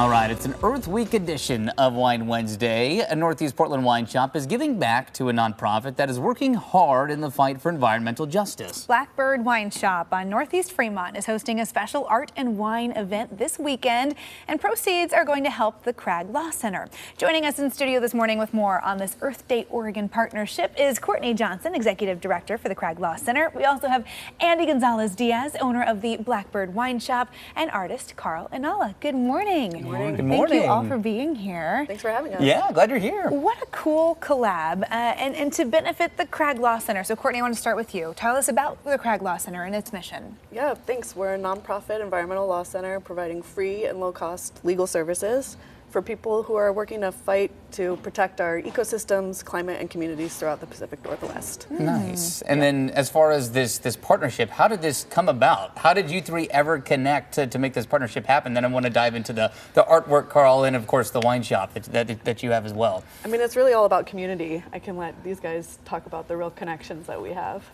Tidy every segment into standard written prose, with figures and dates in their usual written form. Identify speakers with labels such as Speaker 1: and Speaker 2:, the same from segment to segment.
Speaker 1: All right, it's an Earth Week edition of Wine Wednesday. A Northeast Portland wine shop is giving back to a nonprofit that is working hard in the fight for environmental justice.
Speaker 2: Blackbird Wineshop on Northeast Fremont is hosting a special art and wine event this weekend, and proceeds are going to help the Cragg Law Center. Joining us in studio this morning with more on this Earth Day Oregon partnership is Courtney Johnson, Executive Director for the Cragg Law Center. We also have Andy Gonzalez-Diaz, owner of the Blackbird Wineshop, and artist Carl Inala. Good morning.
Speaker 1: Good morning.
Speaker 2: Thank you all for being here.
Speaker 3: Thanks for having us.
Speaker 1: Yeah, glad you're here.
Speaker 2: What a cool collab, and to benefit the Cragg Law Center. So Courtney, I want to start with you. Tell us about the Cragg Law Center and its mission.
Speaker 3: Yeah, thanks. We're a nonprofit environmental law center providing free and low-cost legal services for people who are working to fight to protect our ecosystems, climate, and communities throughout the Pacific Northwest.
Speaker 1: Nice. And then as far as this partnership, how did this come about? How did you three ever connect to make this partnership happen? Then I want to dive into the artwork, Carl, and of course the wine shop that you have as well.
Speaker 3: I mean, it's really all about community. I can let these guys talk about the real connections that we have.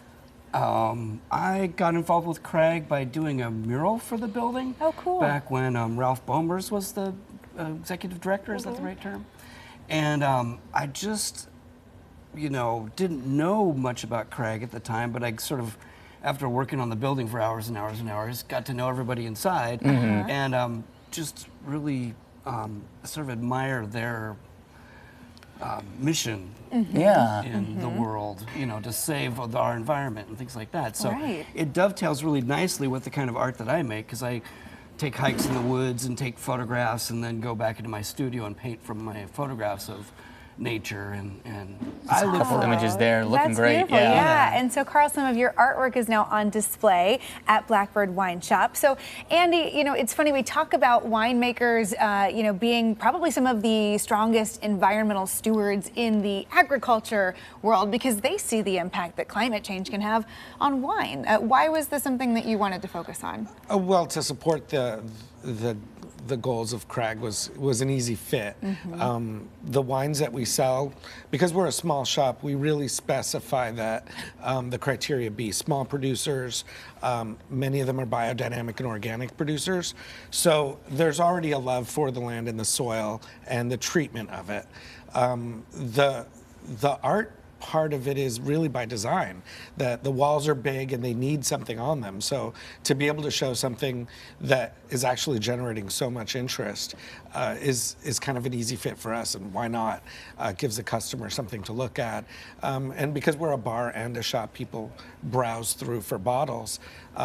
Speaker 4: I got involved with Cragg by doing a mural for the building.
Speaker 2: Oh, cool.
Speaker 4: Back when Ralph Bomers was the executive director, is that the right term? And I just, didn't know much about Cragg at the time, but I sort of, after working on the building for hours and hours and hours, got to know everybody inside, and just really sort of admire their mission in the world, to save our environment and things like that. So it dovetails really nicely with the kind of art that I make, because I take hikes in the woods and take photographs and then go back into my studio and paint from my photographs of nature, and
Speaker 1: I look for images there looking
Speaker 2: That's
Speaker 1: great.
Speaker 2: Beautiful. Yeah. And so Carl, some of your artwork is now on display at Blackbird Wineshop. So Andy, it's funny, we talk about winemakers being probably some of the strongest environmental stewards in the agriculture world because they see the impact that climate change can have on wine. Why was this something that you wanted to focus on?
Speaker 5: Well, to support the goals of Cragg was an easy fit. The wines that we sell, because we're a small shop, we really specify that the criteria be small producers. Many of them are biodynamic and organic producers. So there's already a love for the land and the soil and the treatment of it. The art part of it is really by design, that the walls are big and they need something on them. So to be able to show something that is actually generating so much interest is kind of an easy fit for us, and why not? Gives the customer something to look at. And because we're a bar and a shop, people browse through for bottles,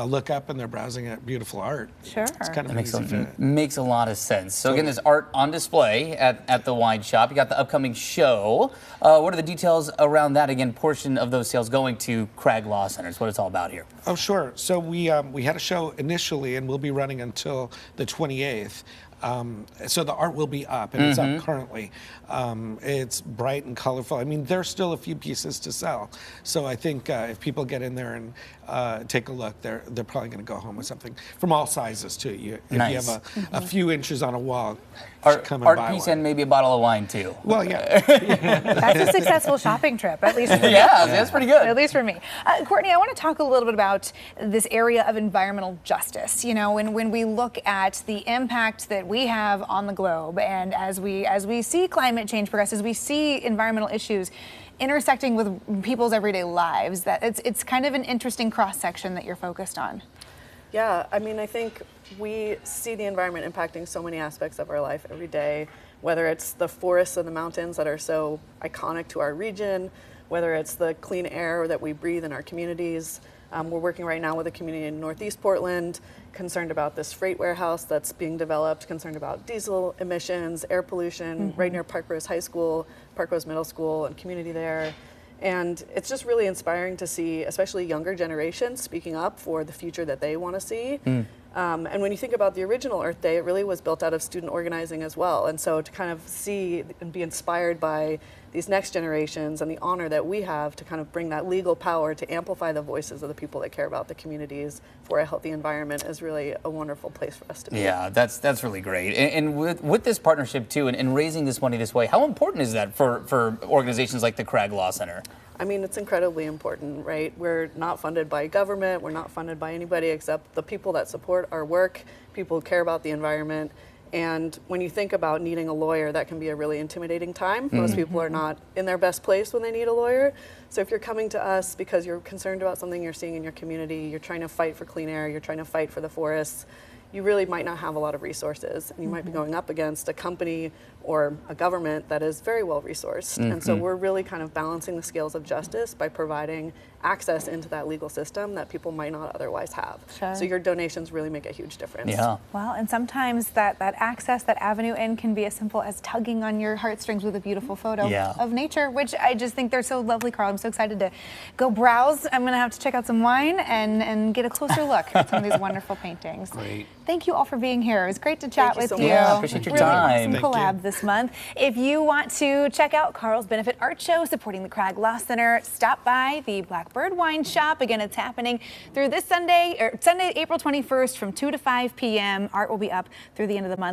Speaker 5: look up and they're browsing at beautiful art.
Speaker 2: Sure.
Speaker 5: It's kind of an easy fit.
Speaker 1: Makes a lot of sense. So again, there's art on display at the wine shop. You got the upcoming show. What are the details around that? Again, portion of those sales going to Cragg Law Centers. What it's all about here.
Speaker 5: Oh, sure. So we had a show initially, and we'll be running until the 28th. So the art will be up, and it's up currently. It's bright and colorful. I mean, there's still a few pieces to sell. So I think if people get in there and take a look, they're probably going to go home with something from all sizes too. If you have a few inches on a wall, come and buy
Speaker 1: art piece
Speaker 5: one.
Speaker 1: and maybe a bottle of wine too.
Speaker 5: Well, yeah.
Speaker 2: That's a successful shopping trip, at least for me.
Speaker 1: Yeah, that's pretty good.
Speaker 2: At least for me. Courtney, I want to talk a little bit about this area of environmental justice. When we look at the impact that we have on the globe, and as we see climate change progress, as we see environmental issues intersecting with people's everyday lives, that it's kind of an interesting cross-section that you're focused on.
Speaker 3: Yeah, I mean, I think we see the environment impacting so many aspects of our life every day, whether it's the forests and the mountains that are so iconic to our region, whether it's the clean air that we breathe in our communities. We're working right now with a community in Northeast Portland, concerned about this freight warehouse that's being developed, concerned about diesel emissions, air pollution, right near Park Rose High School, Park Rose Middle School, and community there. And it's just really inspiring to see, especially younger generations, speaking up for the future that they want to see. And when you think about the original Earth Day, it really was built out of student organizing as well. And so to kind of see and be inspired by these next generations and the honor that we have to kind of bring that legal power to amplify the voices of the people that care about the communities for a healthy environment is really a wonderful place for us to be.
Speaker 1: Yeah, that's really great. And with this partnership too, and raising this money this way, how important is that for organizations like the Cragg Law Center?
Speaker 3: I mean, it's incredibly important, right? We're not funded by government. We're not funded by anybody except the people that support our work, people who care about the environment. And when you think about needing a lawyer, that can be a really intimidating time. Most people are not in their best place when they need a lawyer. So if you're coming to us because you're concerned about something you're seeing in your community, you're trying to fight for clean air, you're trying to fight for the forests, you really might not have a lot of resources, and you might be going up against a company or a government that is very well resourced. And so we're really kind of balancing the scales of justice by providing access into that legal system that people might not otherwise have.
Speaker 2: Sure.
Speaker 3: So your donations really make a huge difference.
Speaker 1: Yeah.
Speaker 2: Well, and sometimes that access, that avenue in can be as simple as tugging on your heartstrings with a beautiful photo
Speaker 1: Yeah.
Speaker 2: of nature, which I just think they're so lovely, Carl. I'm so excited to go browse. I'm going to have to check out some wine and get a closer look at some of these wonderful paintings.
Speaker 4: Great.
Speaker 2: Thank you all for being here. It was great to chat
Speaker 3: Thank you
Speaker 2: with
Speaker 3: so
Speaker 2: you.
Speaker 3: much. Yeah,
Speaker 1: appreciate your
Speaker 2: really
Speaker 1: time.
Speaker 2: Awesome
Speaker 5: Thank you.
Speaker 2: collab this month. If you want to check out Carl's Benefit Art Show supporting the Crag Law Center, stop by the Blackbird Wineshop. Again, it's happening through this Sunday, April 21st from 2 to 5 p.m. Art will be up through the end of the month.